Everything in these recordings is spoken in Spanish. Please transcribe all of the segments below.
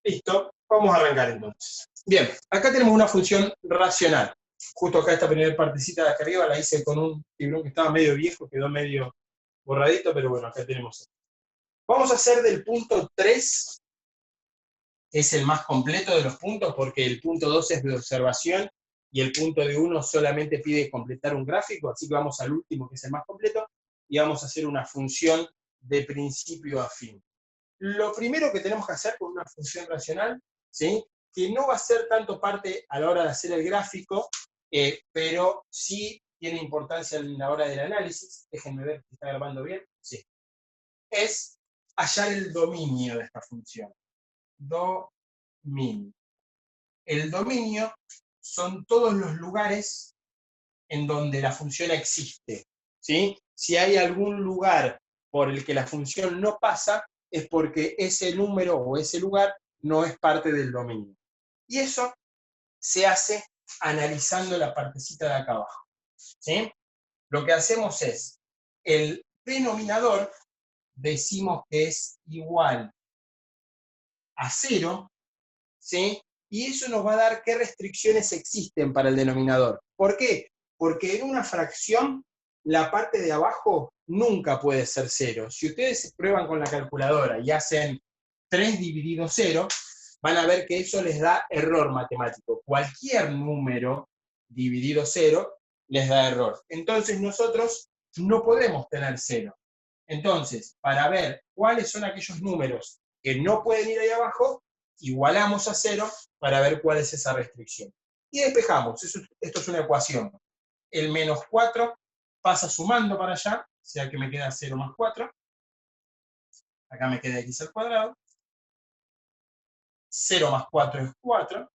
Listo, vamos a arrancar entonces. Bien, acá tenemos una función racional. Justo acá esta primera partecita de acá arriba la hice con un librón que estaba medio viejo, quedó medio borradito, pero bueno, acá tenemos esto. Vamos a hacer del punto 3, es el más completo de los puntos, porque el punto 2 es de observación y el punto de 1 solamente pide completar un gráfico, así que vamos al último, que es el más completo, y vamos a hacer una función de principio a fin. Lo primero que tenemos que hacer con una función racional, ¿sí?, que no va a ser tanto parte a la hora de hacer el gráfico, pero sí tiene importancia en la hora del análisis, déjenme ver si está grabando bien, sí, es hallar el dominio de esta función. Dominio. El dominio son todos los lugares en donde la función existe, ¿sí? Si hay algún lugar por el que la función no pasa, es porque ese número o ese lugar no es parte del dominio. Y eso se hace analizando la partecita de acá abajo, ¿sí? Lo que hacemos es, el denominador decimos que es igual a 0, ¿sí? Y eso nos va a dar qué restricciones existen para el denominador. ¿Por qué? Porque en una fracción, la parte de abajo nunca puede ser 0. Si ustedes prueban con la calculadora y hacen 3 dividido 0, van a ver que eso les da error matemático. Cualquier número dividido 0 les da error. Entonces nosotros no podemos tener 0. Entonces, para ver cuáles son aquellos números que no pueden ir ahí abajo, igualamos a 0 para ver cuál es esa restricción. Y despejamos, esto es una ecuación. El menos 4 pasa sumando para allá, o sea que me queda 0 más 4. Acá me queda x al cuadrado. 0 más 4 es 4.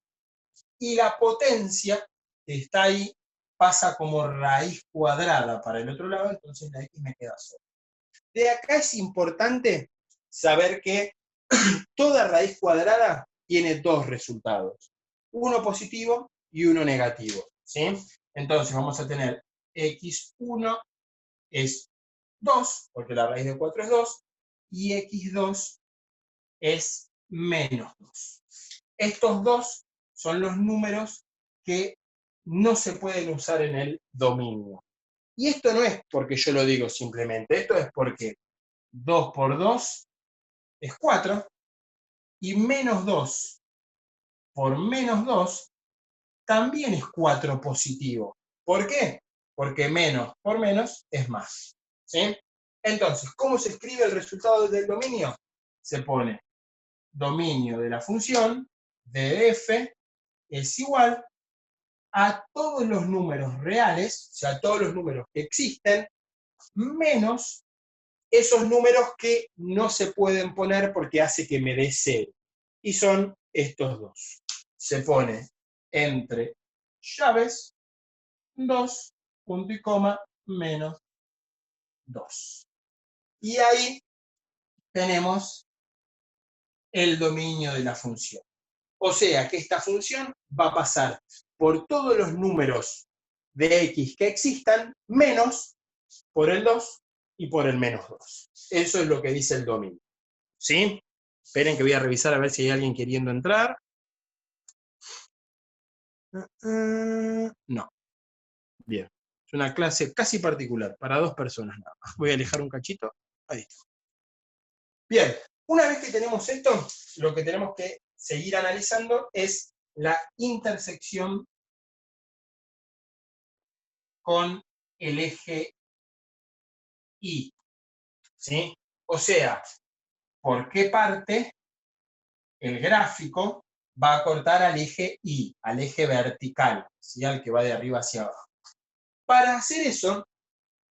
Y la potencia que está ahí pasa como raíz cuadrada para el otro lado, entonces la x me queda 0. De acá es importante saber que toda raíz cuadrada tiene dos resultados, uno positivo y uno negativo, ¿sí? Entonces vamos a tener x1 es 2, porque la raíz de 4 es 2, y x2 es menos 2. Estos dos son los números que no se pueden usar en el dominio. Y esto no es porque yo lo digo simplemente, esto es porque 2 por 2 es 4, y menos 2 por menos 2 también es 4 positivo. ¿Por qué? Porque menos por menos es más, ¿sí? Entonces, ¿cómo se escribe el resultado del dominio? Se pone dominio de la función de f es igual a todos los números reales, o sea, todos los números que existen, menos esos números que no se pueden poner porque hace que me dé 0. Y son estos dos. Se pone entre llaves 2, punto y coma, menos 2. Y ahí tenemos el dominio de la función. O sea que esta función va a pasar por todos los números de x que existan, menos por el 2 y por el menos 2. Eso es lo que dice el dominio. ¿Sí? Esperen que voy a revisar a ver si hay alguien queriendo entrar. No. Bien. Es una clase casi particular, para 2 personas nada más. Voy a alejar un cachito. Ahí está. Bien. Una vez que tenemos esto, lo que tenemos que seguir analizando es la intersección con el eje Y. ¿Sí? O sea, ¿por qué parte el gráfico va a cortar al eje Y, al eje vertical, ¿sí?, al que va de arriba hacia abajo? Para hacer eso,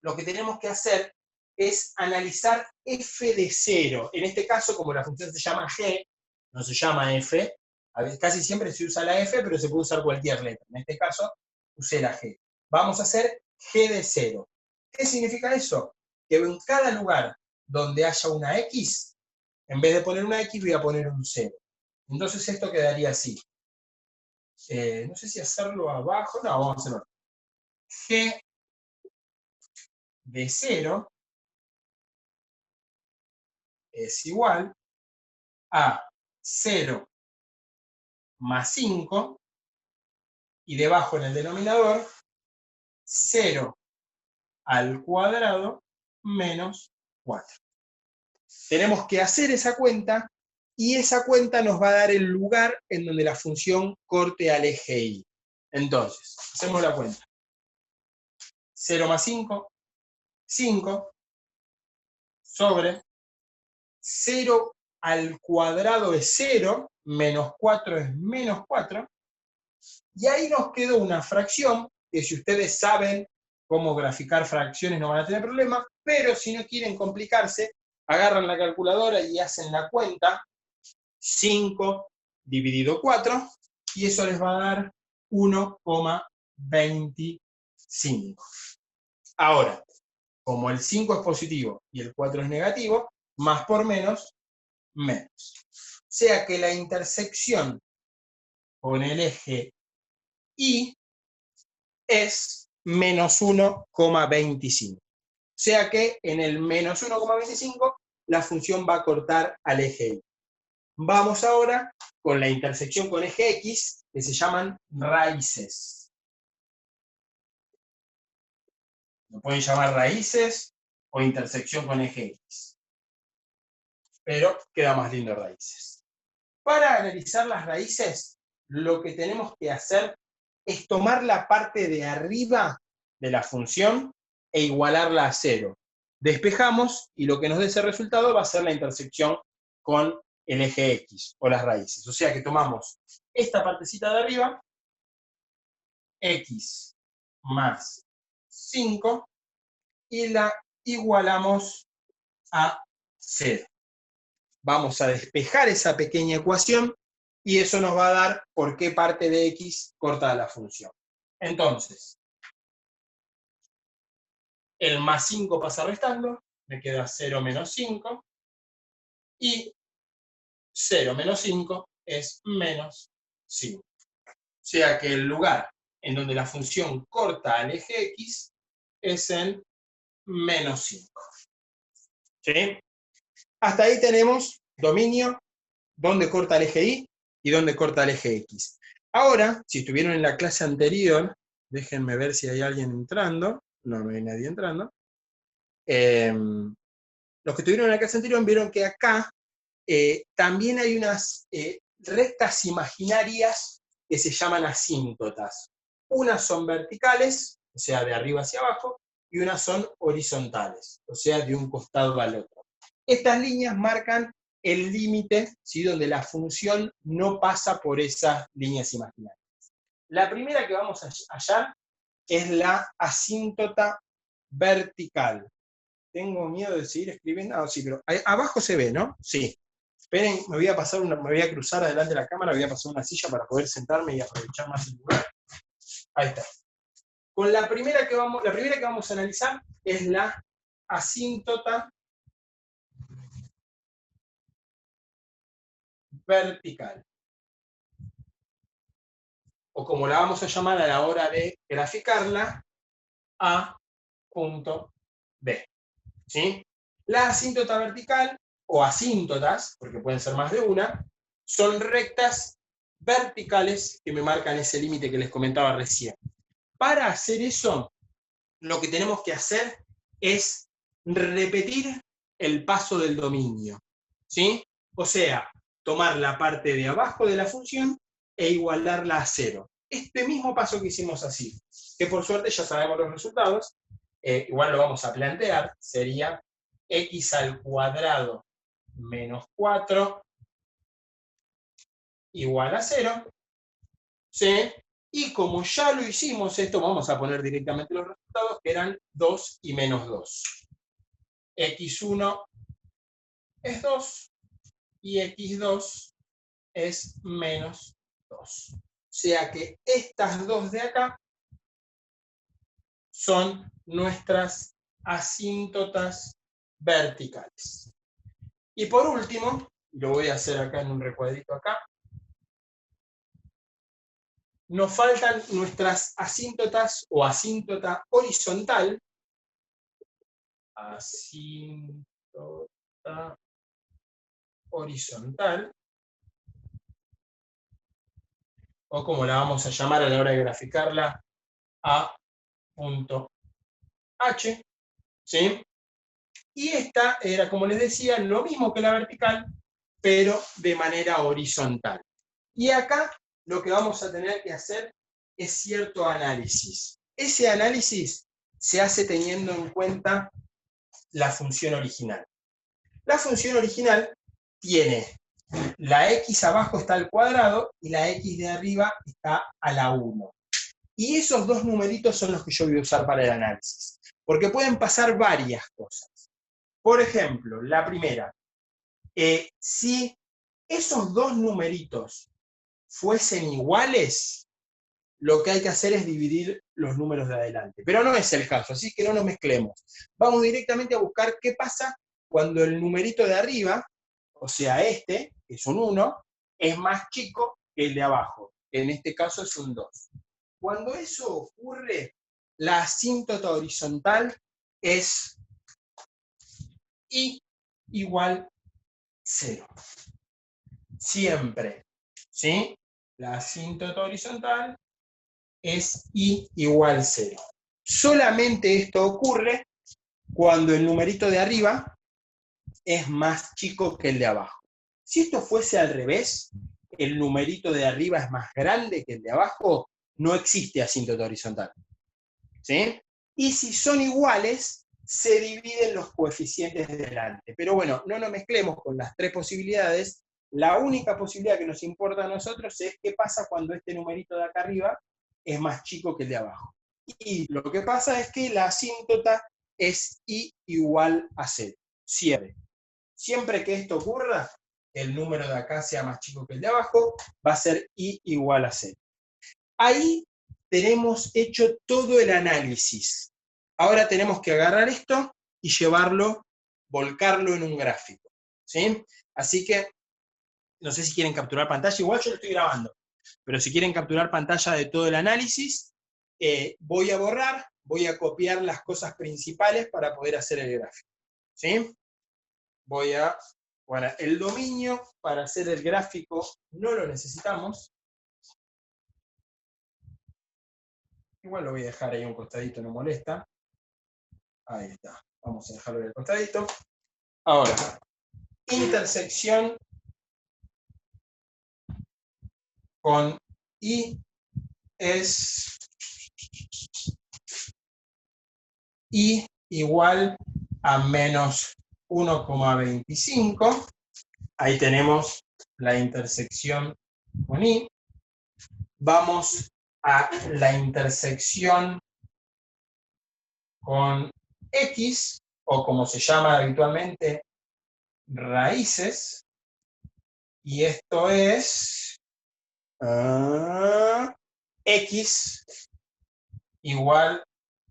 lo que tenemos que hacer es analizar f de 0. En este caso, como la función se llama g, no se llama f, a veces, casi siempre se usa la f, pero se puede usar cualquier letra. En este caso, usé la g. Vamos a hacer g de 0. ¿Qué significa eso? Que en cada lugar donde haya una x, en vez de poner una x, voy a poner un 0. Entonces esto quedaría así. No sé si hacerlo abajo, no, vamos a hacerlo. G de 0 es igual a 0 más 5, y debajo en el denominador, 0 al cuadrado menos 4. Tenemos que hacer esa cuenta, y esa cuenta nos va a dar el lugar en donde la función corte al eje Y. Entonces, hacemos la cuenta. 0 más 5, 5, sobre 0 al cuadrado es 0, menos 4 es menos 4, y ahí nos quedó una fracción, que si ustedes saben cómo graficar fracciones no van a tener problema, pero si no quieren complicarse, agarran la calculadora y hacen la cuenta, 5 dividido 4, y eso les va a dar 1,25. Ahora, como el 5 es positivo y el 4 es negativo, más por menos, menos. O sea que la intersección con el eje Y es menos 1,25. O sea que en el menos 1,25 la función va a cortar al eje Y. Vamos ahora con la intersección con eje X, que se llaman raíces. Lo pueden llamar raíces o intersección con eje X. Pero queda más lindo raíces. Para analizar las raíces, lo que tenemos que hacer es tomar la parte de arriba de la función e igualarla a 0. Despejamos y lo que nos dé ese resultado va a ser la intersección con el eje X o las raíces. O sea que tomamos esta partecita de arriba, X más 5, y la igualamos a 0. Vamos a despejar esa pequeña ecuación y eso nos va a dar por qué parte de X corta la función. Entonces, el más 5 pasa restando, me queda 0 menos 5, y 0 menos 5 es menos 5. O sea que el lugar en donde la función corta al eje X es en menos 5. ¿Sí? Hasta ahí tenemos dominio, dónde corta el eje Y dónde corta el eje X. Ahora, si estuvieron en la clase anterior, déjenme ver si hay alguien entrando. No hay nadie entrando. Los que estuvieron en la clase anterior vieron que acá también hay unas rectas imaginarias que se llaman asíntotas. Unas son verticales, o sea, de arriba hacia abajo, y unas son horizontales, o sea, de un costado al otro. Estas líneas marcan el límite, ¿sí?, donde la función no pasa por esas líneas imaginarias. La primera que vamos a hallar es la asíntota vertical. Tengo miedo de seguir escribiendo. Ah, sí, pero abajo se ve, ¿no? Sí. Esperen, me voy a cruzar adelante de la cámara, voy a pasar una silla para poder sentarme y aprovechar más el lugar. Ahí está. Con la primera que vamos a analizar es la asíntota vertical. O como la vamos a llamar a la hora de graficarla, A punto B. ¿Sí? La asíntota vertical, o asíntotas, porque pueden ser más de una, son rectas verticales que me marcan ese límite que les comentaba recién. Para hacer eso, lo que tenemos que hacer es repetir el paso del dominio. ¿Sí? O sea, tomar la parte de abajo de la función e igualarla a 0. Este mismo paso que hicimos así, que por suerte ya sabemos los resultados, igual lo vamos a plantear, sería x al cuadrado menos 4 igual a 0, ¿sí? Y como ya lo hicimos esto, vamos a poner directamente los resultados, que eran 2 y menos 2. x1 es 2 y x2 es menos 2. O sea que estas dos de acá son nuestras asíntotas verticales. Y por último, lo voy a hacer acá en un recuadrito acá, nos faltan nuestras asíntotas o asíntota horizontal. Asíntota horizontal. o como la vamos a llamar a la hora de graficarla, A punto H, ¿sí? Y esta era, como les decía, lo mismo que la vertical, pero de manera horizontal. Y acá lo que vamos a tener que hacer es cierto análisis. Ese análisis se hace teniendo en cuenta la función original. La función original tiene la x abajo está al cuadrado y la x de arriba está a la 1. Y esos dos numeritos son los que yo voy a usar para el análisis. Porque pueden pasar varias cosas. Por ejemplo, la primera, si esos dos numeritos fuesen iguales, lo que hay que hacer es dividir los números de adelante. Pero no es el caso, así que no nos mezclemos. Vamos directamente a buscar qué pasa cuando el numerito de arriba, o sea este, que es un 1, es más chico que el de abajo. En este caso es un 2. Cuando eso ocurre, la asíntota horizontal es y igual 0. Siempre, ¿sí? La asíntota horizontal es y igual 0. Solamente esto ocurre cuando el numerito de arriba es más chico que el de abajo. Si esto fuese al revés, el numerito de arriba es más grande que el de abajo, no existe asíntota horizontal. ¿Sí? Y si son iguales, se dividen los coeficientes de delante. Pero bueno, no nos mezclemos con las tres posibilidades. La única posibilidad que nos importa a nosotros es qué pasa cuando este numerito de acá arriba es más chico que el de abajo. Y lo que pasa es que la asíntota es y igual a 0. Siempre. Siempre que esto ocurra, el número de acá sea más chico que el de abajo, va a ser y igual a 0. Ahí tenemos hecho todo el análisis. Ahora tenemos que agarrar esto y llevarlo, volcarlo en un gráfico. ¿Sí? Así que, no sé si quieren capturar pantalla, igual yo lo estoy grabando, pero si quieren capturar pantalla de todo el análisis, voy a borrar, voy a copiar las cosas principales para poder hacer el gráfico. ¿Sí? Bueno, el dominio para hacer el gráfico no lo necesitamos. Igual lo voy a dejar ahí a un costadito, no molesta. Ahí está. Vamos a dejarlo ahí al costadito. Ahora, intersección con I es I igual a menos 1,25. Ahí tenemos la intersección con I. Vamos a la intersección con X, o como se llama habitualmente, raíces. Y esto es X igual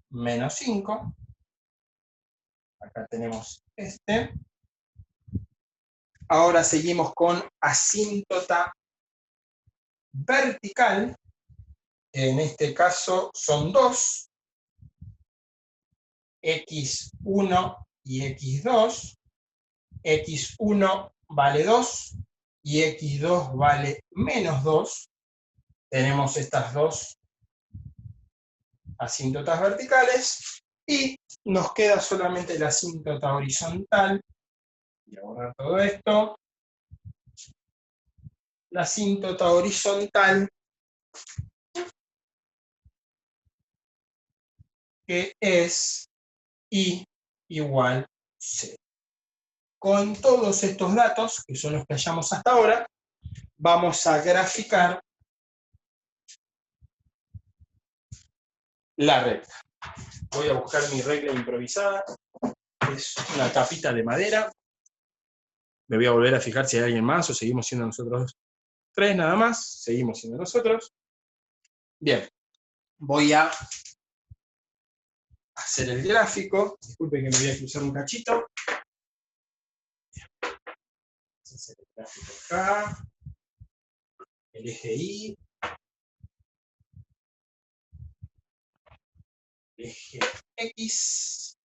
menos 5. Acá tenemos este. Ahora seguimos con asíntota vertical. En este caso son 2. X1 y X2. X1 vale 2 y X2 vale menos 2. Tenemos estas dos asíntotas verticales y nos queda solamente la asíntota horizontal. Voy a borrar todo esto. La asíntota horizontal, que es I igual 0. Con todos estos datos, que son los que hallamos hasta ahora, vamos a graficar la recta. Voy a buscar mi regla improvisada, es una tapita de madera. Me voy a volver a fijar si hay alguien más o seguimos siendo nosotros tres nada más. Seguimos siendo nosotros. Bien, voy a hacer el gráfico. Disculpen que me voy a cruzar un cachito. Vamos a hacer el gráfico acá. El eje Y. Eje X.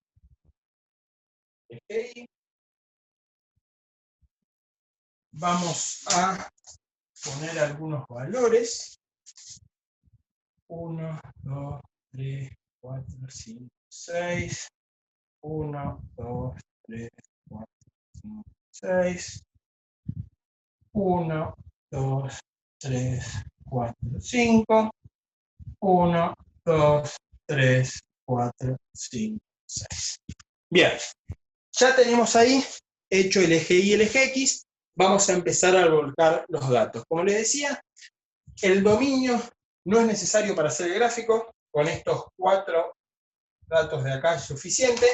Eje Y. Vamos a poner algunos valores. 1, 2, 3, 4, 5, 6. 1, 2, 3, 4, 5, 6. 1, 2, 3, 4, 5. 1, 2, 3, 4, 5, 6. Bien, ya tenemos ahí hecho el eje Y y el eje X. Vamos a empezar a volcar los datos. Como les decía, el dominio no es necesario para hacer el gráfico. Con estos 4 datos de acá es suficiente.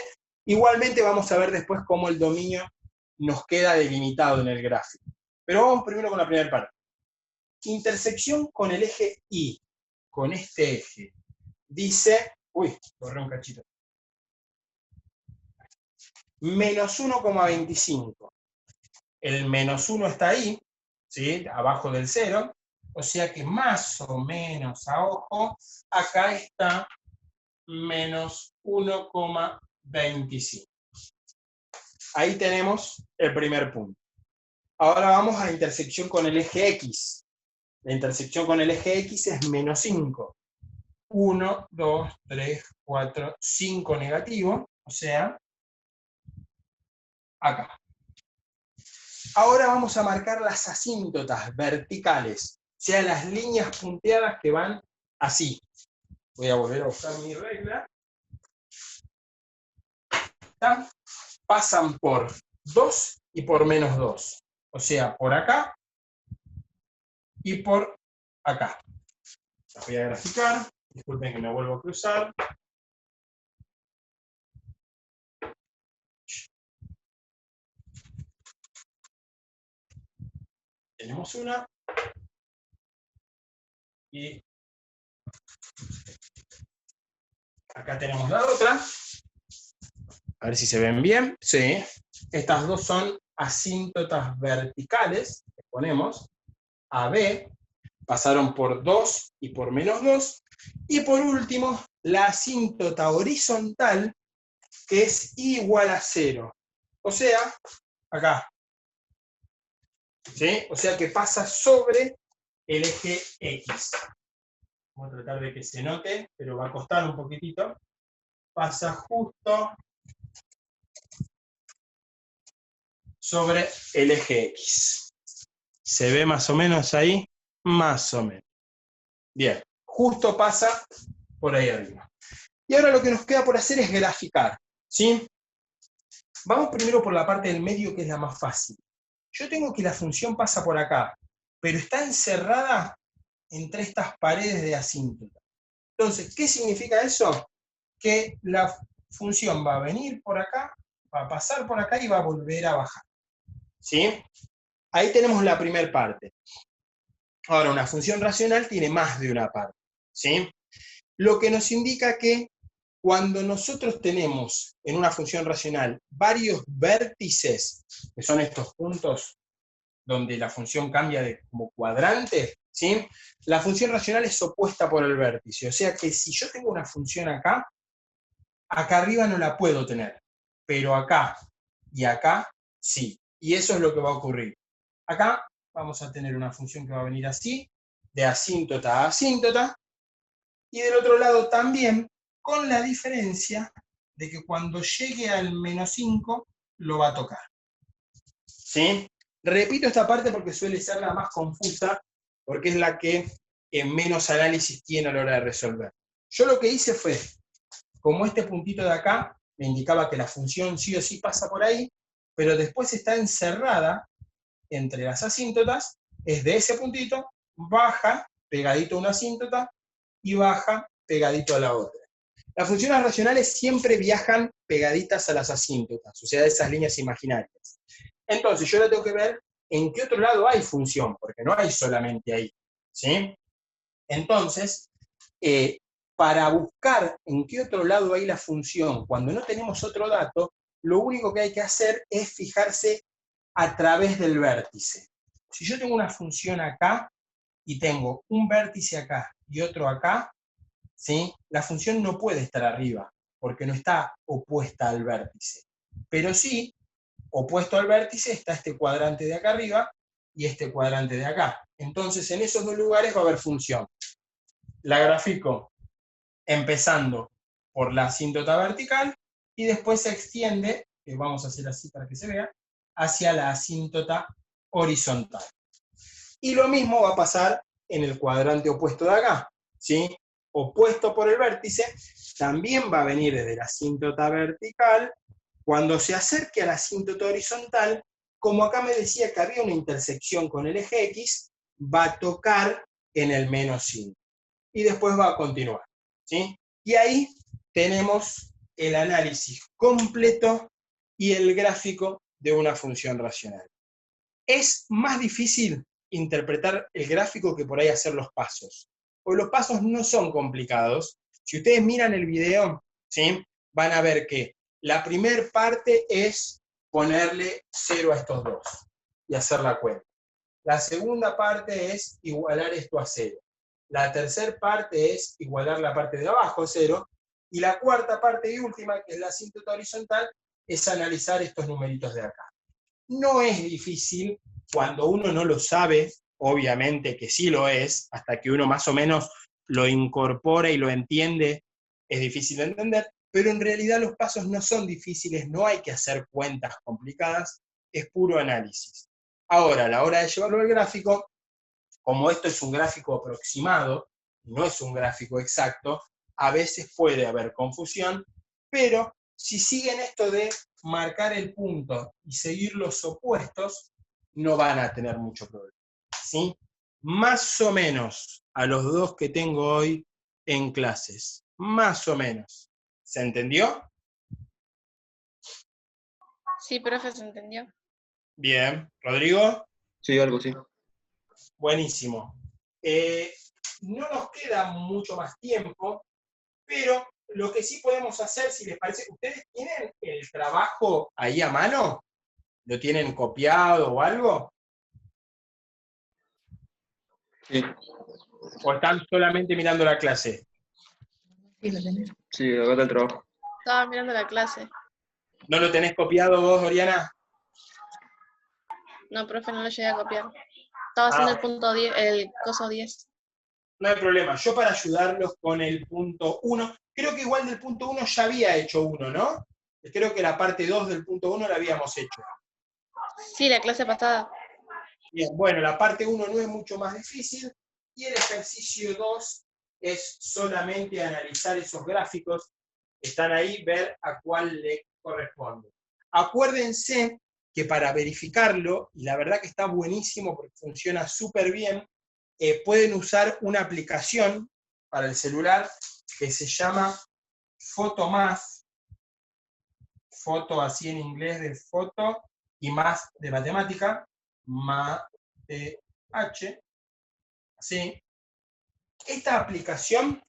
Igualmente vamos a ver después cómo el dominio nos queda delimitado en el gráfico. Pero vamos primero con la primera parte. Intersección con el eje Y, con este eje. Dice, uy, corré un cachito. Menos 1,25. El menos 1 está ahí, ¿sí? Abajo del 0. O sea que más o menos a ojo, acá está menos 1,25. Ahí tenemos el primer punto. Ahora vamos a la intersección con el eje X. La intersección con el eje X es menos 5. 1, 2, 3, 4, 5 negativo, o sea, acá. Ahora vamos a marcar las asíntotas verticales, o sea, las líneas punteadas que van así. Voy a volver a buscar mi regla. ¿Está? Pasan por 2 y por menos 2. O sea, por acá y por acá. Las voy a graficar. Disculpen que me vuelvo a cruzar. Tenemos una. Y acá tenemos la otra. A ver si se ven bien. Sí. Estas dos son asíntotas verticales que ponemos. AB. Pasaron por 2 y por menos 2. Y por último, la asíntota horizontal, que es igual a 0. O sea, acá. ¿Sí? O sea que pasa sobre el eje X. Vamos a tratar de que se note, pero va a costar un poquitito. Pasa justo sobre el eje X. ¿Se ve más o menos ahí? Más o menos. Bien, justo pasa por ahí arriba. Y ahora lo que nos queda por hacer es graficar, ¿sí? Vamos primero por la parte del medio, que es la más fácil. Yo tengo que la función pasa por acá, pero está encerrada entre estas paredes de asíntota. Entonces, ¿qué significa eso? Que la función va a venir por acá, va a pasar por acá y va a volver a bajar. ¿Sí? Ahí tenemos la primera parte. Ahora, una función racional tiene más de una parte. ¿Sí? Lo que nos indica que cuando nosotros tenemos en una función racional varios vértices, que son estos puntos donde la función cambia de como cuadrante, ¿sí? La función racional es opuesta por el vértice. O sea que si yo tengo una función acá, acá arriba no la puedo tener, pero acá y acá sí. Y eso es lo que va a ocurrir. Acá vamos a tener una función que va a venir así, de asíntota a asíntota, y del otro lado también, con la diferencia de que cuando llegue al menos 5, lo va a tocar. ¿Sí? Repito esta parte porque suele ser la más confusa, porque es la que menos análisis tiene a la hora de resolver. Yo lo que hice fue, como este puntito de acá me indicaba que la función sí o sí pasa por ahí, pero después está encerrada entre las asíntotas, es de ese puntito, baja pegadito a una asíntota y baja pegadito a la otra. Las funciones racionales siempre viajan pegaditas a las asíntotas, o sea, a esas líneas imaginarias. Entonces, yo ahora tengo que ver en qué otro lado hay función, porque no hay solamente ahí, ¿sí? Entonces, para buscar en qué otro lado hay la función, cuando no tenemos otro dato, lo único que hay que hacer es fijarse a través del vértice. Si yo tengo una función acá, y tengo un vértice acá y otro acá, ¿sí? La función no puede estar arriba, porque no está opuesta al vértice. Pero sí, opuesto al vértice está este cuadrante de acá arriba y este cuadrante de acá. Entonces, en esos dos lugares va a haber función. la grafico empezando por la asíntota vertical y después se extiende, que vamos a hacer así para que se vea, hacia la asíntota horizontal. Y lo mismo va a pasar en el cuadrante opuesto de acá, ¿sí? Opuesto por el vértice, también va a venir desde la asíntota vertical. Cuando se acerque a la asíntota horizontal, como acá me decía que había una intersección con el eje X, va a tocar en el menos 5. Y después va a continuar, ¿sí? Y ahí tenemos el análisis completo y el gráfico de una función racional. Es más difícil interpretar el gráfico que por ahí hacer los pasos. Porque los pasos no son complicados. Si ustedes miran el video, ¿sí? Van a ver que la primera parte es ponerle 0 a estos dos y hacer la cuenta. La segunda parte es igualar esto a 0. La tercera parte es igualar la parte de abajo a 0. Y la cuarta parte y última, que es la asíntota horizontal, es analizar estos numeritos de acá. No es difícil cuando uno no lo sabe, obviamente que sí lo es, hasta que uno más o menos lo incorpora y lo entiende, es difícil de entender, pero en realidad los pasos no son difíciles, no hay que hacer cuentas complicadas, es puro análisis. Ahora, a la hora de llevarlo al gráfico, como esto es un gráfico aproximado, no es un gráfico exacto, a veces puede haber confusión, pero si siguen esto de marcar el punto y seguir los opuestos, no van a tener mucho problema, ¿sí? Más o menos a los dos que tengo hoy en clases, más o menos. ¿Se entendió? Sí, profe, se entendió. Bien. ¿Rodrigo? Sí, algo sí. Buenísimo. No nos queda mucho más tiempo, pero lo que sí podemos hacer, si les parece, ¿ustedes tienen el trabajo ahí a mano? ¿Lo tienen copiado o algo? Sí, ¿O están solamente mirando la clase? sí, acá está el trabajo. Estaba mirando la clase. ¿No lo tenés copiado vos, Oriana? No, profe, no lo llegué a copiar. Estaba haciendo el punto 10, el coso 10. No hay problema. Yo para ayudarlos con el punto 1, creo que igual del punto 1 ya había hecho uno, ¿no? Creo que la parte 2 del punto 1 la habíamos hecho. Sí, la clase pasada. Bien, bueno, la parte 1 no es mucho más difícil y el ejercicio 2 es solamente analizar esos gráficos que están ahí, ver a cuál le corresponde. Acuérdense que para verificarlo, y la verdad que está buenísimo porque funciona súper bien, pueden usar una aplicación para el celular que se llama Photomath, foto así en inglés de foto y más de matemática, MATH, ¿sí? Esta aplicación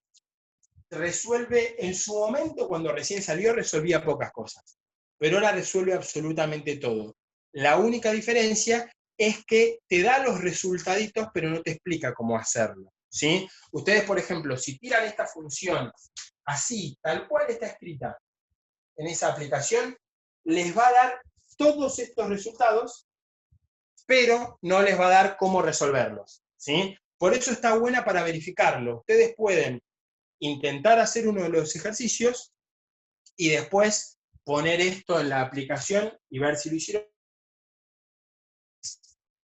resuelve, en su momento, cuando recién salió, resolvía pocas cosas, pero ahora resuelve absolutamente todo. La única diferencia es que te da los resultaditos, pero no te explica cómo hacerlo, ¿sí? Ustedes, por ejemplo, si tiran esta función así, tal cual está escrita en esa aplicación, les va a dar todos estos resultados, pero no les va a dar cómo resolverlos, ¿sí? Por eso está buena para verificarlo. Ustedes pueden intentar hacer uno de los ejercicios y después poner esto en la aplicación y ver si lo hicieron.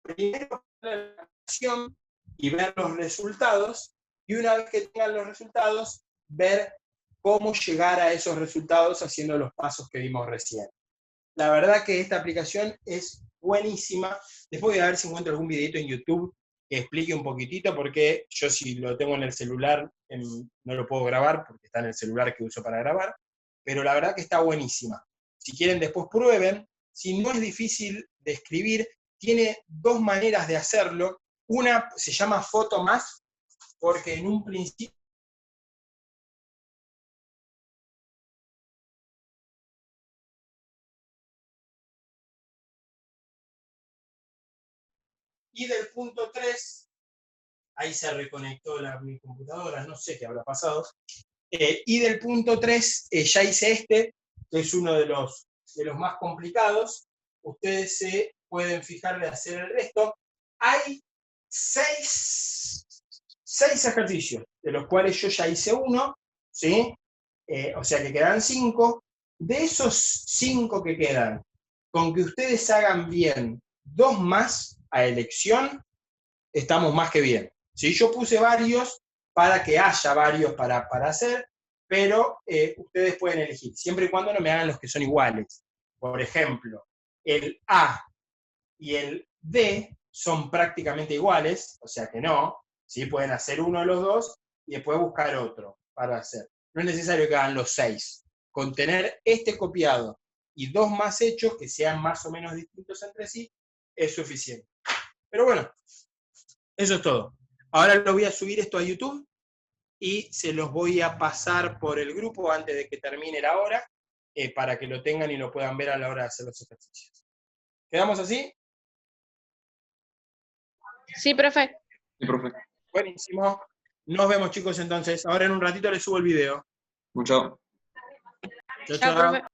Primero poner la aplicación y ver los resultados, y una vez que tengan los resultados, ver cómo llegar a esos resultados haciendo los pasos que vimos recién. La verdad que esta aplicación es buenísima. Después voy a ver si encuentro algún videito en YouTube que explique un poquitito, porque yo si lo tengo en el celular no lo puedo grabar porque está en el celular que uso para grabar, pero la verdad que está buenísima. Si quieren después prueben, si no es difícil de escribir, tiene dos maneras de hacerlo. Una se llama Photomath, porque en un principio y del punto 3, ahí se reconectó mi computadora, no sé qué habrá pasado. Y del punto 3, ya hice este, que es uno de los más complicados. Ustedes se pueden fijar de hacer el resto. Hay 6 6 ejercicios, de los cuales yo ya hice uno, ¿sí? O sea que quedan 5. De esos 5 que quedan, con que ustedes hagan bien 2 más a elección, estamos más que bien. ¿Sí? Yo puse varios para que haya varios para hacer, pero ustedes pueden elegir, siempre y cuando no me hagan los que son iguales. Por ejemplo, el A y el D son prácticamente iguales, o sea que no, ¿sí? Pueden hacer uno de los dos y después buscar otro para hacer. No es necesario que hagan los 6. Con tener este copiado y 2 más hechos que sean más o menos distintos entre sí, es suficiente. Pero bueno, eso es todo. Ahora lo voy a subir esto a YouTube y se los voy a pasar por el grupo antes de que termine la hora, para que lo tengan y lo puedan ver a la hora de hacer los ejercicios. ¿Quedamos así? Sí, profe. Sí, profe. Buenísimo. Nos vemos, chicos, entonces. Ahora en un ratito les subo el video. Chao. Chao, Chao, chao. profe.